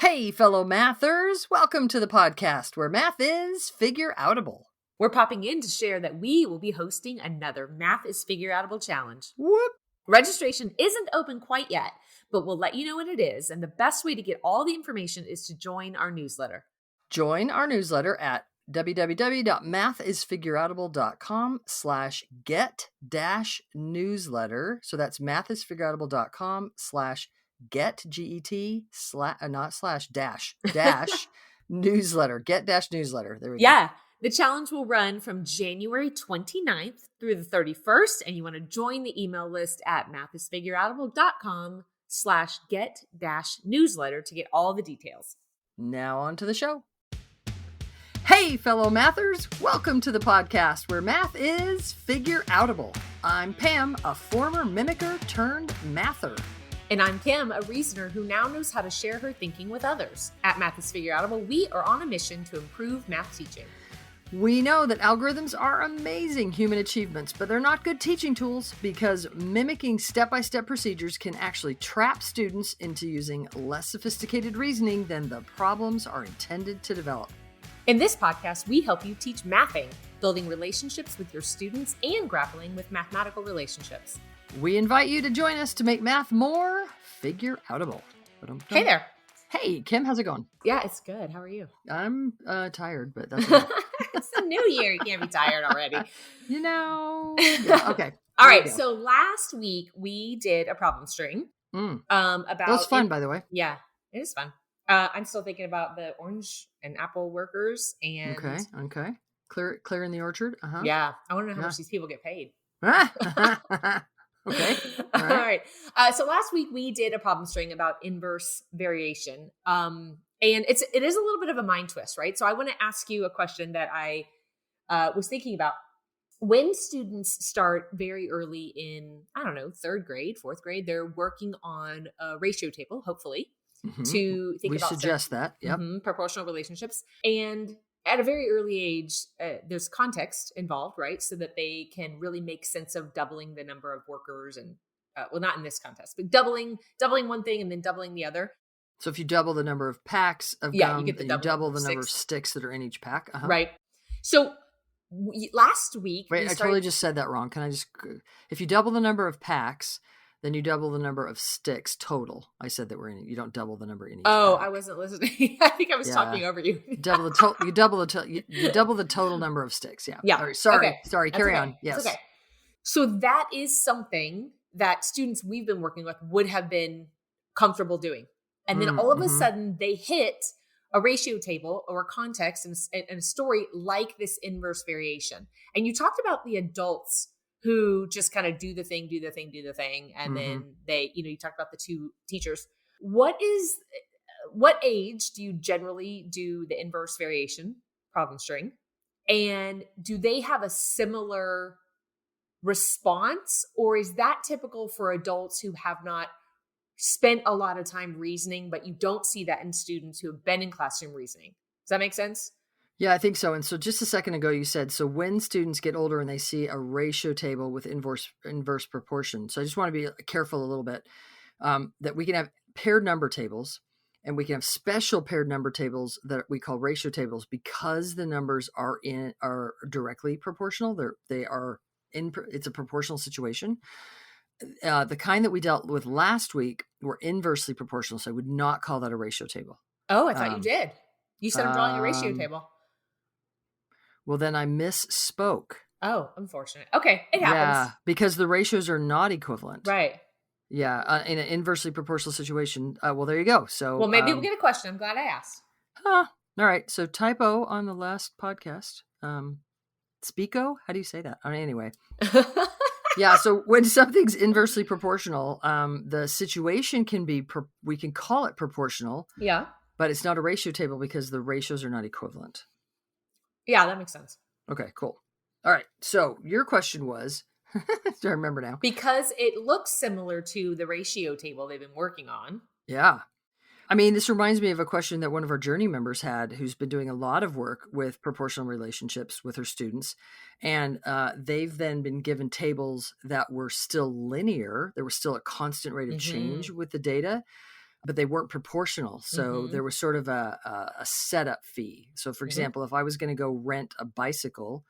Hey, fellow mathers, welcome to the podcast where math is figureoutable. We're popping in to share that we will be hosting another Math is Figureoutable challenge. Whoop. Registration isn't open quite yet, but we'll let you know when it is. And the best way to get all the information is to join our newsletter. Join our newsletter at www.mathisfigureoutable.com/get-newsletter. So that's mathisfigureoutable.com/get, G-E-T, not slash, dash newsletter, get-newsletter. There we go. Yeah. The challenge will run from January 29th through the 31st, and you want to join the email list at mathisfigureoutable.com/get-newsletter to get all the details. Now on to the show. Hey, fellow mathers, welcome to the podcast where math is figureoutable. I'm Pam, a former mimicker turned mather. And I'm Kim, a reasoner who now knows how to share her thinking with others. At Math is Figureoutable, we are on a mission to improve math teaching. We know that algorithms are amazing human achievements, but they're not good teaching tools because mimicking step-by-step procedures can actually trap students into using less sophisticated reasoning than the problems are intended to develop. In this podcast, we help you teach mathing, building relationships with your students and grappling with mathematical relationships. We invite you to join us to make math more figureoutable. Hey there. Hey, Kim, how's it going? Yeah, it's good. How are you? I'm tired, but that's okay. It's the new year. You can't be tired already. Yeah, okay. All right. So last week we did a problem string. About that was fun, by the way. Yeah, it is fun. I'm still thinking about the orange and apple workers and okay. Clear in the orchard. Yeah, I want to know how much these people get paid. Okay. All right. So last week we did a problem string about inverse variation. And it is a little bit of a mind twist, right? So I want to ask you a question that I was thinking about. When students start very early in, I don't know, third grade, fourth grade, they're working on a ratio table, hopefully, to think about. We suggest that. Yep. Proportional relationships. And at a very early age, there's context involved, right? So that they can really make sense of doubling the number of workers and, well, not in this context, but doubling one thing and then doubling the other. So if you double the number of packs of gum, you double the number of sticks that are in each pack. Right. So last week... Wait, I totally just said that wrong. If you double the number of packs, then you double the number of sticks total. I said that you don't double the number in each pack. I wasn't listening. I think I was talking over you. You double the total number of sticks. Yeah. Yeah. Right. Sorry. Carry on. Yes. It's okay. So that is something that students we've been working with would have been comfortable doing. And then all of a sudden they hit a ratio table or a context and a story like this inverse variation. And you talked about the adults who just kind of do the thing. And then you talked about the two teachers. What age do you generally do the inverse variation problem string? And do they have a similar response, or is that typical for adults who have not spent a lot of time reasoning, but you don't see that in students who have been in classroom reasoning? Does that make sense? Yeah, I think so. And so just a second ago, you said, so when students get older and they see a ratio table with inverse proportion. So I just want to be careful a little bit that we can have paired number tables and we can have special paired number tables that we call ratio tables because the numbers are directly proportional. It's a proportional situation. The kind that we dealt with last week were inversely proportional. So I would not call that a ratio table. Oh, I thought you did. You said I'm drawing a ratio table. Well, then I misspoke. Oh, unfortunate. Okay, it happens. Yeah, because the ratios are not equivalent. Right. Yeah, in an inversely proportional situation. Well, there you go. So, well, maybe we'll get a question. I'm glad I asked. All right. So typo on the last podcast. Speako? How do you say that? Anyway. Yeah. So when something's inversely proportional, the situation can be, we can call it proportional. Yeah. But it's not a ratio table because the ratios are not equivalent. Yeah, that makes sense. Okay, cool. All right. So your question was, do I remember now? Because it looks similar to the ratio table they've been working on. Yeah. I mean, this reminds me of a question that one of our Journey members had who's been doing a lot of work with proportional relationships with her students. And they've then been given tables that were still linear. There was still a constant rate of change with the data. but they weren't proportional. So there was sort of a setup fee. So for example, if I was going to go rent a bicycle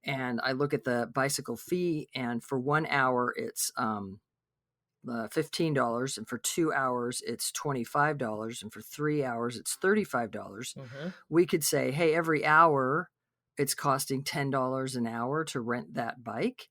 and I look at the bicycle fee, and for 1 hour it's $15, and for 2 hours it's $25, and for 3 hours it's $35. We could say, hey, every hour it's costing $10 an hour to rent that bike,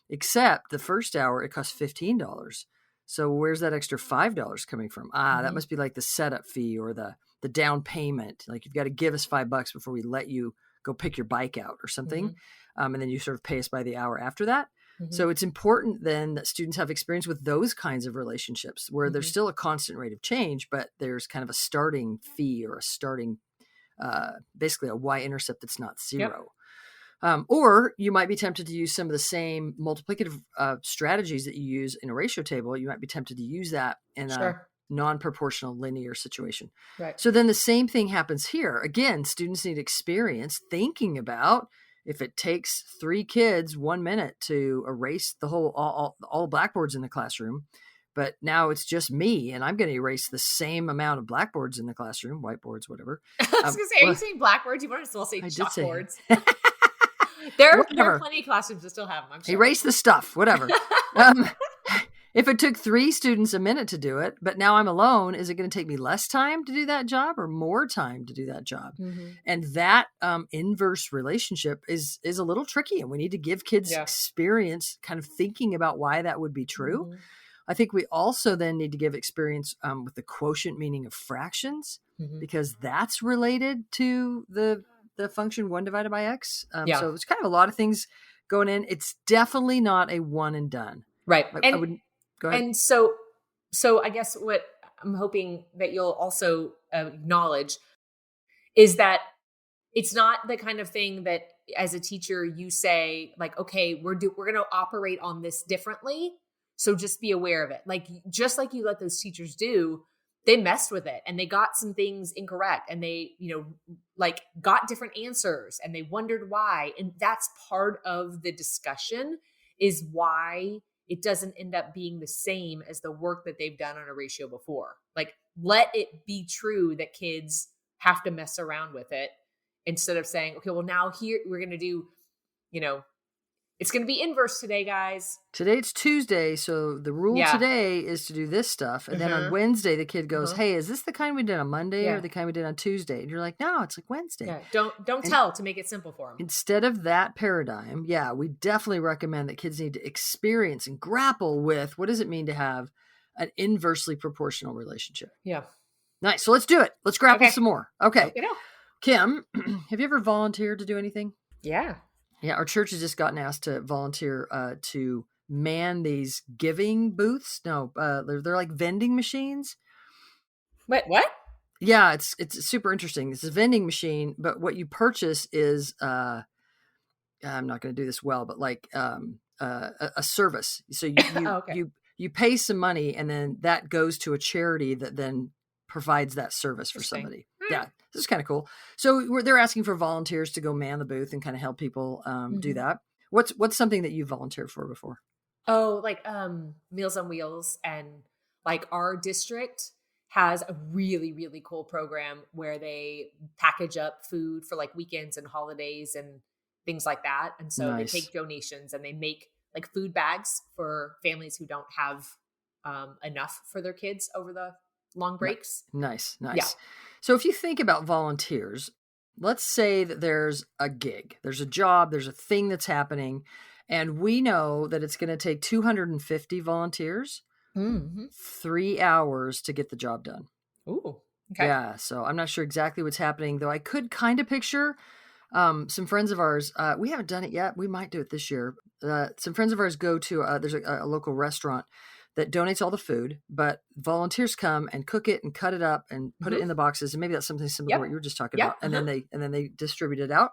except the first hour it costs $15. So where's that extra $5 coming from? That must be like the setup fee or the down payment. Like, you've got to give us $5 before we let you go pick your bike out or something. And then you sort of pay us by the hour after that. So it's important then that students have experience with those kinds of relationships where there's still a constant rate of change, but there's kind of a starting fee or a starting, basically a y-intercept that's not zero. Or you might be tempted to use some of the same multiplicative strategies that you use in a ratio table. You might be tempted to use that in a non-proportional linear situation. So then the same thing happens here. Again, students need experience thinking about, if it takes 3 kids 1 minute to erase the whole all blackboards in the classroom, but now it's just me and I'm going to erase the same amount of blackboards in the classroom, whiteboards, whatever. I was going to say, are you saying blackboards? You want to still say chalkboards? There are plenty of classrooms that still have them, I'm sure. Erase the stuff, whatever. If it took 3 students a minute to do it, but now I'm alone, is it going to take me less time to do that job or more time to do that job? And that inverse relationship is a little tricky, and we need to give kids experience kind of thinking about why that would be true. I think we also then need to give experience with the quotient meaning of fractions, because that's related to the function 1 divided by x. So it's kind of a lot of things going in. It's definitely not a one and done. Right. I wouldn't go ahead. And so I guess what I'm hoping that you'll also acknowledge is that it's not the kind of thing that as a teacher you say, like, okay, we're going to operate on this differently. So just be aware of it. Like, just like you let those teachers do, they messed with it and they got some things incorrect, and they, like, got different answers and they wondered why. And that's part of the discussion, is why it doesn't end up being the same as the work that they've done on a ratio before. Like, let it be true that kids have to mess around with it, instead of saying, okay, well, now here we're going to do, it's going to be inverse today, guys. Today it's Tuesday, so the rule today is to do this stuff. And then on Wednesday, the kid goes, hey, is this the kind we did on Monday or the kind we did on Tuesday? And you're like, no, it's like Wednesday. Yeah. Don't tell, to make it simple for them. Instead of that paradigm, we definitely recommend that kids need to experience and grapple with, what does it mean to have an inversely proportional relationship? Yeah. Nice. So let's do it. Let's grapple some more. Okay. Kim, have you ever volunteered to do anything? Yeah. Yeah, our church has just gotten asked to volunteer to man these giving booths. No, they're like vending machines. What? Yeah, it's super interesting. It's a vending machine, but what you purchase is I'm not going to do this well, but like a service. So you pay some money, and then that goes to a charity that then provides that service for somebody. Yeah, this is kind of cool. So they're asking for volunteers to go man the booth and kind of help people do that. What's something that you volunteered for before? Oh, like Meals on Wheels, and like our district has a really, really cool program where they package up food for like weekends and holidays and things like that. And so they take donations and they make like food bags for families who don't have enough for their kids over the long breaks. Nice. Yeah. So if you think about volunteers, let's say that there's a gig, there's a job, there's a thing that's happening, and we know that it's going to take 250 volunteers, 3 hours to get the job done. Ooh. Okay. Yeah. So I'm not sure exactly what's happening, though I could kind of picture some friends of ours. We haven't done it yet. We might do it this year. Some friends of ours go to, there's a local restaurant that donates all the food, but volunteers come and cook it and cut it up and put it in the boxes. And maybe that's something similar to what you were just talking about. And then they distribute it out.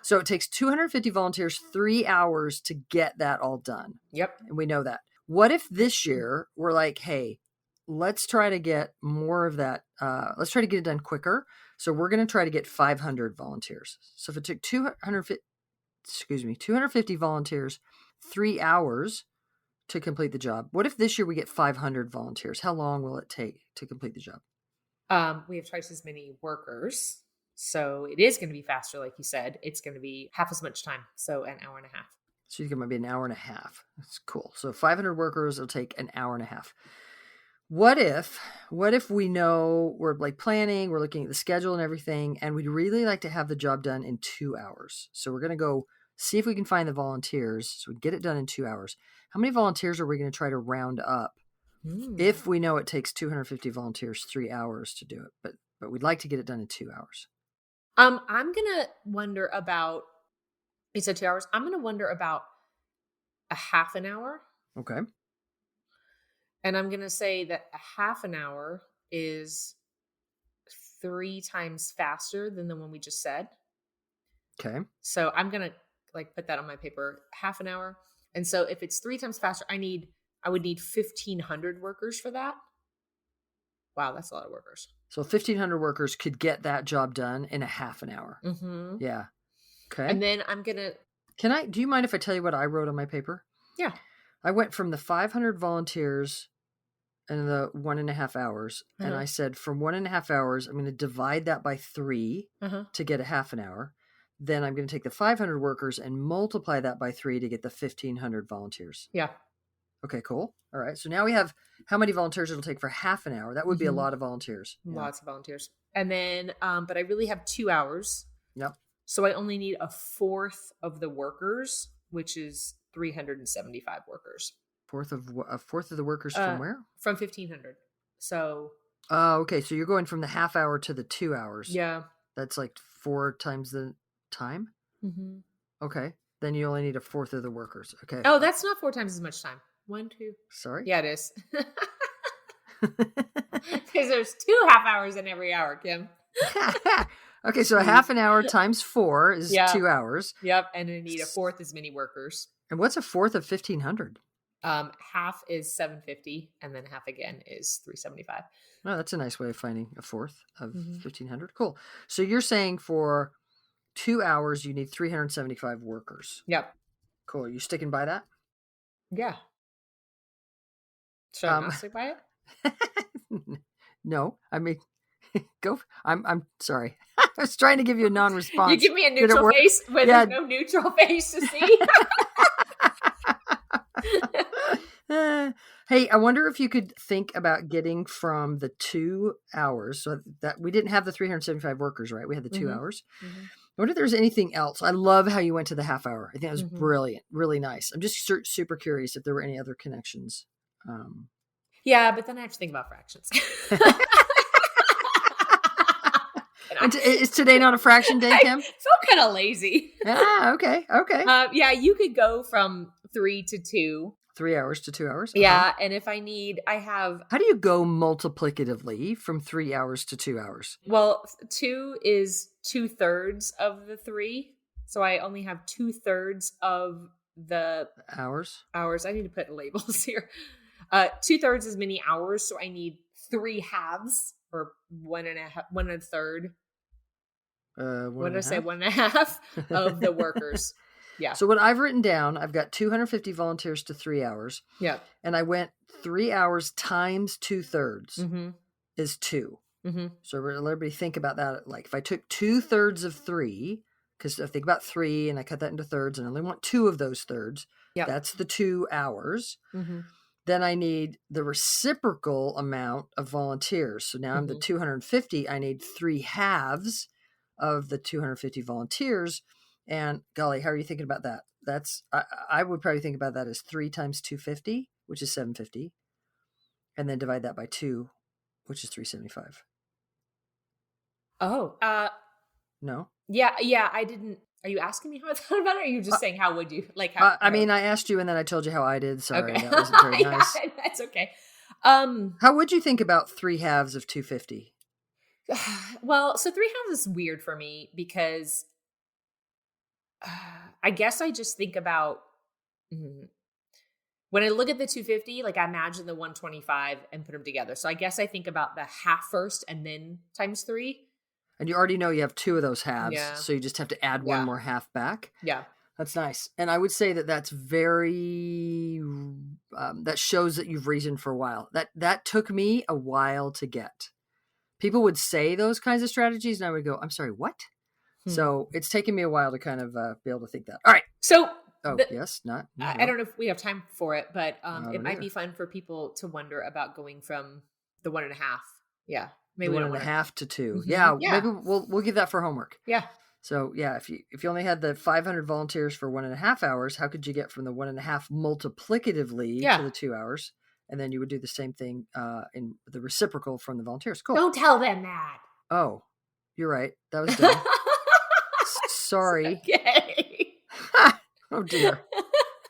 So it takes 250 volunteers, 3 hours to get that all done. Yep. And we know that. What if this year we're like, hey, let's try to get more of that. Let's try to get it done quicker. So we're going to try to get 500 volunteers. So if it took 250 volunteers, 3 hours to complete the job. What if this year we get 500 volunteers? How long will it take to complete the job? We have twice as many workers. So it is going to be faster, like you said. It's going to be half as much time. So an hour and a half. So you think it might be an hour and a half. That's cool. So 500 workers, it'll take an hour and a half. What if we know we're like planning, we're looking at the schedule and everything, and we'd really like to have the job done in 2 hours. So we're going to go see if we can find the volunteers so we get it done in 2 hours. How many volunteers are we going to try to round up if we know it takes 250 volunteers 3 hours to do it? But we'd like to get it done in 2 hours. I'm going to wonder about, you said 2 hours. I'm going to wonder about a half an hour. Okay. And I'm going to say that a half an hour is 3 times faster than the one we just said. Okay. So I'm going to like put that on my paper, half an hour. And so if it's 3 times faster, I would need 1,500 workers for that. Wow, that's a lot of workers. So 1,500 workers could get that job done in a half an hour. Mm-hmm. Yeah. Okay. And then I'm going to... Do you mind if I tell you what I wrote on my paper? Yeah. I went from the 500 volunteers in the 1.5 hours. And I said, from 1.5 hours, I'm going to divide that by 3 to get a half an hour. Then I'm going to take the 500 workers and multiply that by 3 to get the 1,500 volunteers. Yeah. Okay, cool. All right. So now we have how many volunteers it'll take for half an hour. That would be a lot of volunteers. Lots of volunteers. And then, but I really have 2 hours. Yep. So I only need a fourth of the workers, which is 375 workers. A fourth of the workers from where? From 1,500. So. Okay. So you're going from the half hour to the 2 hours. Yeah. That's like 4 times the time. Mm-hmm. Okay. Then you only need a fourth of the workers. Okay. Oh, that's not 4 times as much time. 1, 2. Sorry. Yeah, it is. Because there's 2 half hours in every hour, Kim. Okay, so a half an hour times 4 is 2 hours. Yep, and I need a fourth as many workers. And what's a fourth of 1,500? Half is 750, and then half again is 375. Oh, that's a nice way of finding a fourth of 1,500. Cool. So you're saying for 2 hours you need 375 workers. Yep. Cool. Are you sticking by that? Yeah. Should I not stick by it? No, I mean, go. I'm sorry. I was trying to give you a non-response. You give me a neutral face when there's no neutral face to see. Hey, I wonder if you could think about getting from the 2 hours, so that we didn't have the 375 workers, right? We had the 2 hours. Mm-hmm. I wonder if there's anything else. I love how you went to the half hour. I think that was brilliant, really nice. I'm just super curious if there were any other connections. Yeah, but then I have to think about fractions. Is today not a fraction day, Kim? I felt kind of lazy. Okay. Yeah, you could go from 3 to 2. 3 hours to 2 hours? Yeah, and if I have... How do you go multiplicatively from 3 hours to 2 hours? Well, 2 is 2/3 of the 3. So I only have 2/3 of the... Hours? I need to put labels here. 2/3 as many hours, so I need 3 halves, or 1.5 what did I say? 1.5 of the workers. Yeah. So what I've written down, I've got 250 volunteers to 3 hours. Yeah. And I went 3 hours times 2/3 is 2. Mm-hmm. So let everybody think about that. Like if I took 2/3 of 3, because I think about 3 and I cut that into thirds and I only want 2 of those thirds. Yeah. That's the 2 hours. Mm-hmm. Then I need the reciprocal amount of volunteers. So now I'm the 250. I need 3 halves of the 250 volunteers. And golly, how are you thinking about that? I would probably think about that as 3 times 250, which is 750. And then divide that by 2, which is 375. Oh. No? Yeah, I didn't. Are you asking me how I thought about it? Or are you just saying how would you? Like how? I mean, I asked you and then I told you how I did. Sorry, okay. That wasn't very nice. Yeah, that's okay. How would you think about 3 halves of 250? Well, so 3 halves is weird for me because I guess I just think about when I look at the 250, like I imagine the 125 and put them together. So I guess I think about the half first and then times 3. And you already know you have 2 of those halves, so you just have to add one more half back. Yeah. That's nice. And I would say that that's very, that shows that you've reasoned for a while. That took me a while to get. People would say those kinds of strategies and I would go, I'm sorry, what? So it's taken me a while to kind of be able to think that. All right. So, yes, not. I don't know if we have time for it, but it might either. be fun for people to wonder about going from the 1.5. Yeah. Maybe 1.5 to 2. Mm-hmm. Yeah. Maybe we'll give that for homework. Yeah. So yeah, if you only had the 500 volunteers for 1.5 hours, how could you get from the 1.5 multiplicatively to the 2 hours? And then you would do the same thing in the reciprocal from the volunteers. Cool. Don't tell them that. Oh, you're right. That was dumb. Sorry. Okay. Oh dear.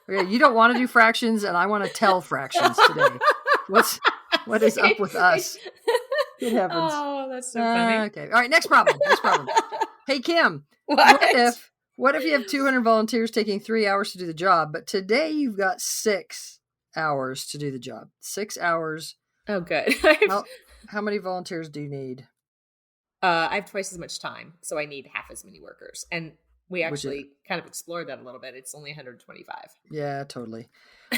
Okay, you don't want to do fractions, and I want to tell fractions today. What is up with us? It happens. Oh, that's so funny. Okay. All right. Next problem. Hey, Kim. What if you have 200 volunteers taking 3 hours to do the job, but today you've got 6 hours to do the job? 6 hours. Oh, good. How many volunteers do you need? I have twice as much time, so I need half as many workers. And we actually kind of explored that a little bit. It's only 125. Yeah, totally.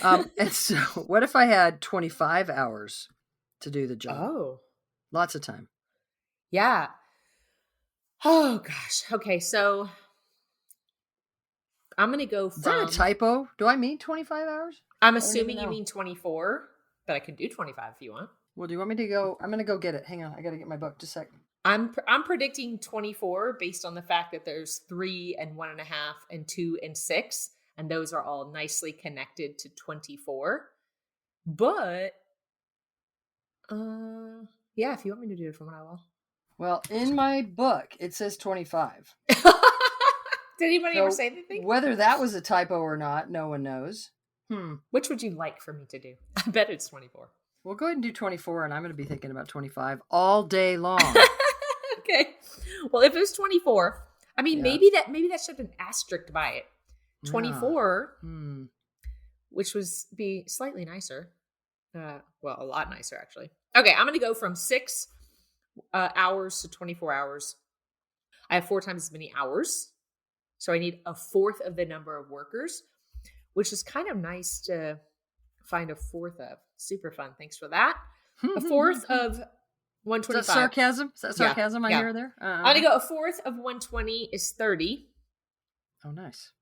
And so what if I had 25 hours to do the job? Oh. Lots of time. Yeah. Oh, gosh. Okay, so I'm going to go from... Is that a typo? Do I mean 25 hours? I'm assuming you mean 24, but I can do 25 if you want. Well, do you want me to go? I'm going to go get it. Hang on. I got to get my book. Just a second. I'm predicting 24 based on the fact that there's 3 and 1.5 and 2 and 6, and those are all nicely connected to 24. But, yeah, if you want me to do it from what I will. Well, in my book, it says 25. Did anybody ever say anything? Whether that was a typo or not, no one knows. Which would you like for me to do? I bet it's 24. Well, go ahead and do 24, and I'm going to be thinking about 25 all day long. Okay. Well, if it was 24, I mean, maybe that should have an asterisk by it. 24, which was be slightly nicer. Well, a lot nicer, actually. Okay, I'm going to go from 6 hours to 24 hours. I have 4 times as many hours. So I need a fourth of the number of workers, which is kind of nice to find a fourth of. Super fun. Thanks for that. A fourth of 125. Is that sarcasm? Is that sarcasm I hear there? I'm going to go a fourth of 120 is 30. Oh, nice.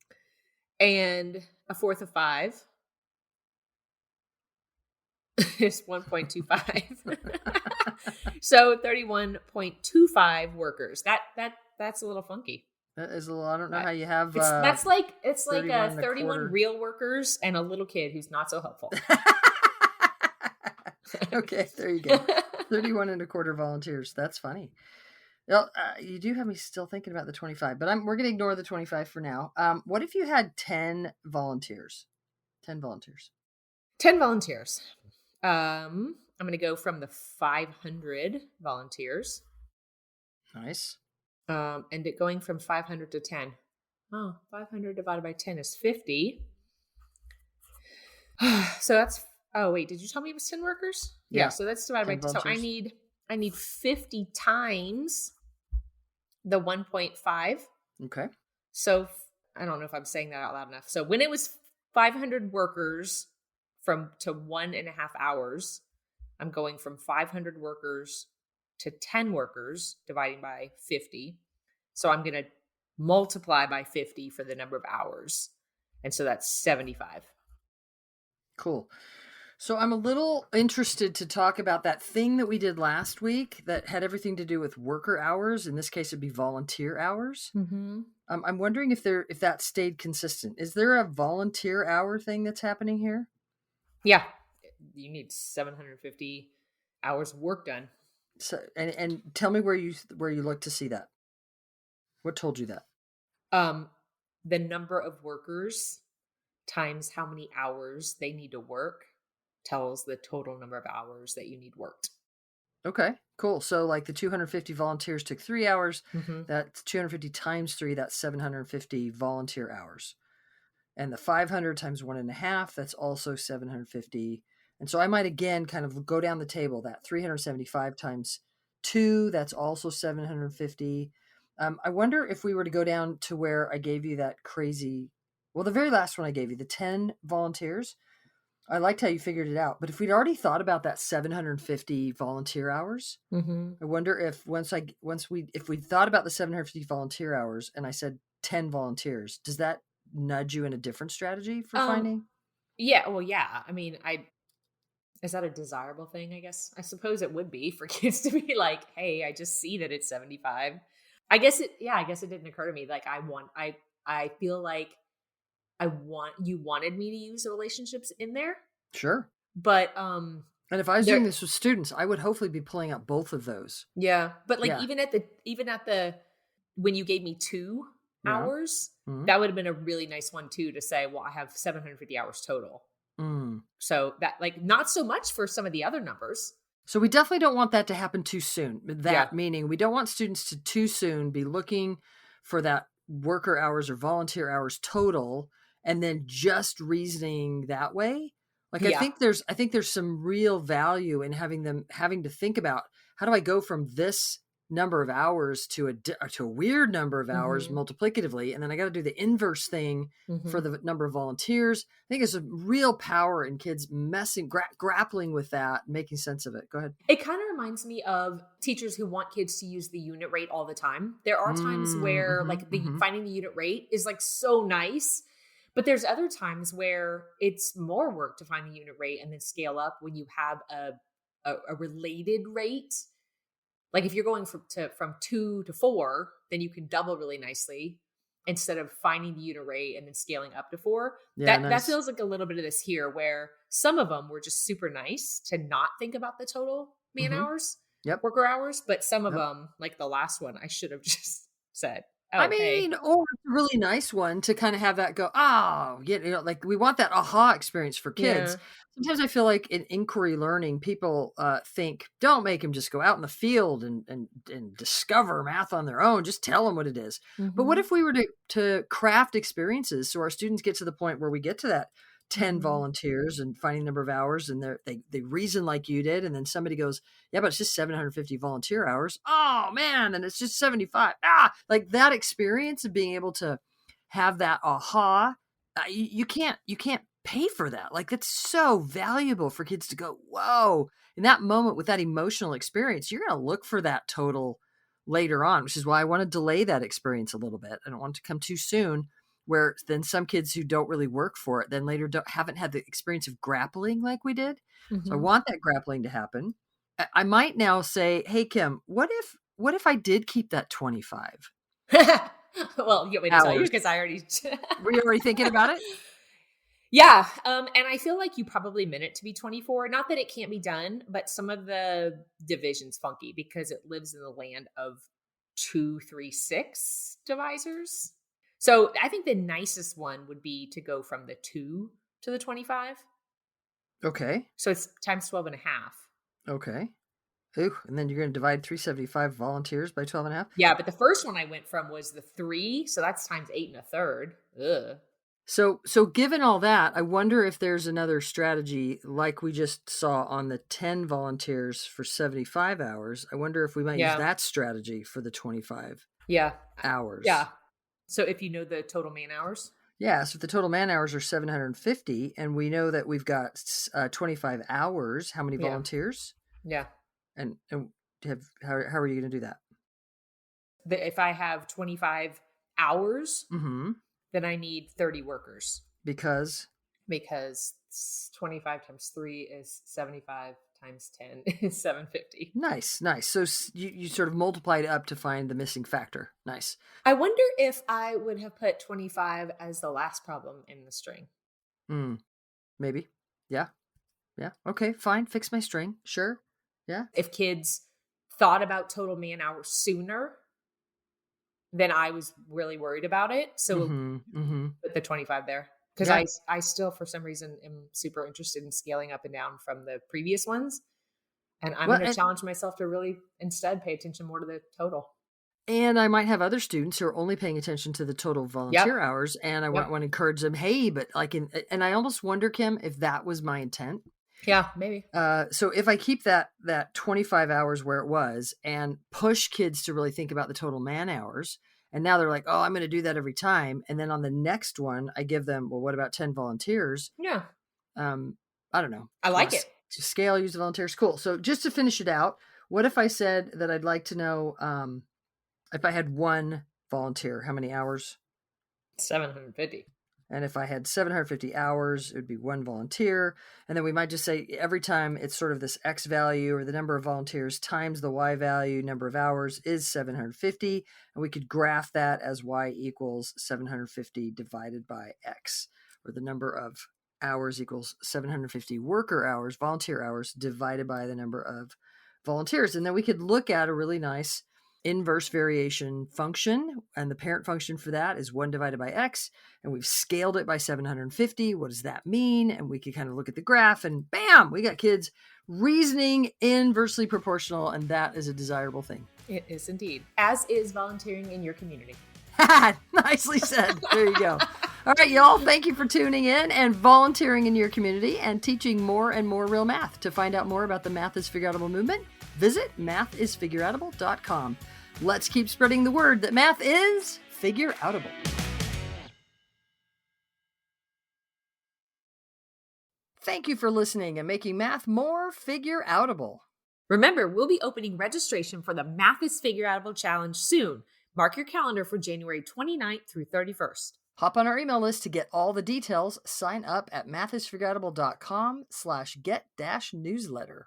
And a fourth of 5 is 1.25. So 31.25 workers. That's a little funky. That is a little, I don't know how you have. It's like 31 real workers and a little kid who's not so helpful. Okay, there you go. 31.25 volunteers. That's funny. Well, you do have me still thinking about the 25, but we're going to ignore the 25 for now. What if you had 10 volunteers? 10 volunteers. 10 volunteers. I'm going to go from the 500 volunteers. Nice. And it going from 500 to 10. Oh, 500 divided by 10 is 50. So that's, oh wait, did you tell me it was 10 workers? Yeah, so that's divided by 10. So I need 50 times the 1.5. Okay. So I don't know if I'm saying that out loud enough. So when it was 500 workers to 1.5 hours, I'm going from 500 workers to 10 workers, dividing by 50. So I'm going to multiply by 50 for the number of hours. And so that's 75. Cool. So I'm a little interested to talk about that thing that we did last week that had everything to do with worker hours. In this case, it'd be volunteer hours. Mm-hmm. I'm wondering if that stayed consistent. Is there a volunteer hour thing that's happening here? Yeah. You need 750 hours of work done. So, and tell me where you look to see that. What told you that? The number of workers times how many hours they need to work tells the total number of hours that you need worked. Okay, cool. So like the 250 volunteers took 3 hours. Mm-hmm. That's 250 times 3. That's 750 volunteer hours. And the 500 times 1.5, that's also 750. And so I might again kind of go down the table. That 375 times 2, that's also 750. I wonder if we were to go down to where I gave you that crazy Well, the very last one I gave you, the 10 volunteers, I liked how you figured it out. But if we'd already thought about that 750 volunteer hours, I wonder if if we thought about the 750 volunteer hours and I said 10 volunteers, does that nudge you in a different strategy for finding? Yeah. Well, yeah. I mean, is that a desirable thing? I guess. I suppose it would be for kids to be like, hey, I just see that it's 75. I guess it didn't occur to me. Like I feel like you wanted me to use the relationships in there, Sure. but And if I was there, doing this with students, I would hopefully be pulling out both of those. yeah, but like Yeah. even at the when you gave me 2 Yeah. hours, Mhm. that would have been a really nice one too, to say, well, I have 750 hours total. Mm. So that, like, not so much for some of the other numbers. So we definitely don't want that to happen too soon. Yeah. Meaning we don't want students to too soon be looking for that worker hours or volunteer hours total and then just reasoning that way. Like Yeah. I think there's some real value in having them having to think about, how do I go from this number of hours to a weird number of hours Mhm. multiplicatively, and then I got to do the inverse thing for Mhm. the number of volunteers. I think there's a real power in kids grappling with that, making sense of it. Go ahead. It kind of reminds me of teachers who want kids to use the unit rate all the time. There are times where, like, the Mm-hmm. finding the unit rate is like so nice, but there's other times where it's more work to find the unit rate and then scale up when you have a related rate. Like if you're going from 2 to 4, then you can double really nicely instead of finding the unit rate and then scaling up to 4. Yeah, That nice. feels like a little bit of this here, where some of them were just super nice to not think about the total man Mm-hmm. hours, Yep. worker hours, but some of Yep. them, like the last one, I should have just said, I "Oh, hey." mean, or it's a really nice one to kind of have that go, oh, like we want that aha experience for kids. Yeah. Sometimes I feel like in inquiry learning, people think, don't make them just go out in the field and discover math on their own. Just tell them what it is. But what Mhm. if we were to craft experiences so our students get to the point where we get to that 10 Mhm. volunteers and finding the number of hours, and they reason like you did, and then somebody goes, yeah, but it's just 750 volunteer hours. Oh man, and it's just 75. Like that experience of being able to have that aha, you can't pay for that. Like that's so valuable for kids to go, whoa, in that moment with that emotional experience. You're going to look for that total later on, which is why I want to delay that experience a little bit. I don't want it to come too soon, where then some kids who don't really work for it then later haven't had the experience of grappling like we did. So I Mhm. want that grappling to happen. I might now say, hey Kim, what if I did keep that 25 Well, you want me to tell you, hours? because I already Were you already thinking about it? Yeah, and I feel like you probably meant it to be 24. Not that it can't be done, but some of the division's funky because it lives in the land of 2, 3, 6 divisors. So I think the nicest one would be to go from the 2 to the 25. Okay. So it's times 12 and a half. Okay. Ooh, and then you're going to divide 375 volunteers by 12 and a half. Yeah, but the first one I went from was the 3, so that's times 8 and a third. Ugh. So given all that, I wonder if there's another strategy like we just saw on the 10 volunteers for 75 hours. I wonder if we might use Yeah. that strategy for the 25 Yeah. hours. Yeah. So if you know the total man hours. Yeah, so if the total man hours are 750 and we know that we've got 25 hours, how many Yeah. volunteers? Yeah. And how are you going to do that? If I have 25 hours, Mm-hmm. then I need 30 workers, Because because 25 times 3 is 75 times 10 is 750. nice. So you sort of multiplied up to find the missing factor. Nice. I wonder if I would have put 25 as the last problem in the string. Maybe. Yeah. Okay, fine. Fix my string. Sure. Yeah. If kids thought about total man hours sooner, then I was really worried about it. So Mm-hmm. put the 25 there. Because Yeah. I still, for some reason, am super interested in scaling up and down from the previous ones. And I'm Well, going to challenge myself to really instead pay attention more to the total. and I might have other students who are only paying attention to the total Yep. volunteer hours, and I Yep. want to encourage them. Hey, but and I almost wonder, Kim, if that was my intent. Yeah, maybe. So if I keep that 25 hours where it was and push kids to really think about the total man hours, And now they're like, oh, I'm going to do that every time. And then on the next one, I give them, well, what about 10 volunteers? Yeah. I don't know. I like it. To scale, use the volunteers. Cool. So just to finish it out, what if I said that I'd like to know if I had one volunteer, how many hours? 750. And if I had 750 hours, it would be one volunteer. And then we might just say every time it's sort of this X value or the number of volunteers times the Y value, number of hours is 750. And we could graph that as Y equals 750 divided by X, or the number of hours equals 750 worker hours, volunteer hours, divided by the number of volunteers. And then we could look at a really nice inverse variation function, and the parent function for that is 1 divided by X, and we've scaled it by 750. What does that mean? And we could kind of look at the graph, and bam, we got kids reasoning inversely proportional, and that is a desirable thing. It is indeed, as is volunteering in your community. Nicely said. There you go. All right, y'all, thank you for tuning in and volunteering in your community and teaching more and more real math. To find out more about the Math is Figureoutable movement, visit mathisfigureoutable.com. Let's keep spreading the word that math is figureoutable. Thank you for listening and making math more figureoutable. Remember, we'll be opening registration for the Math is Figureoutable Challenge soon. Mark your calendar for January 29th through 31st. Hop on our email list to get all the details. Sign up at mathisfigureoutable.com/get-newsletter.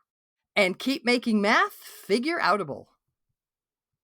And keep making math figureoutable.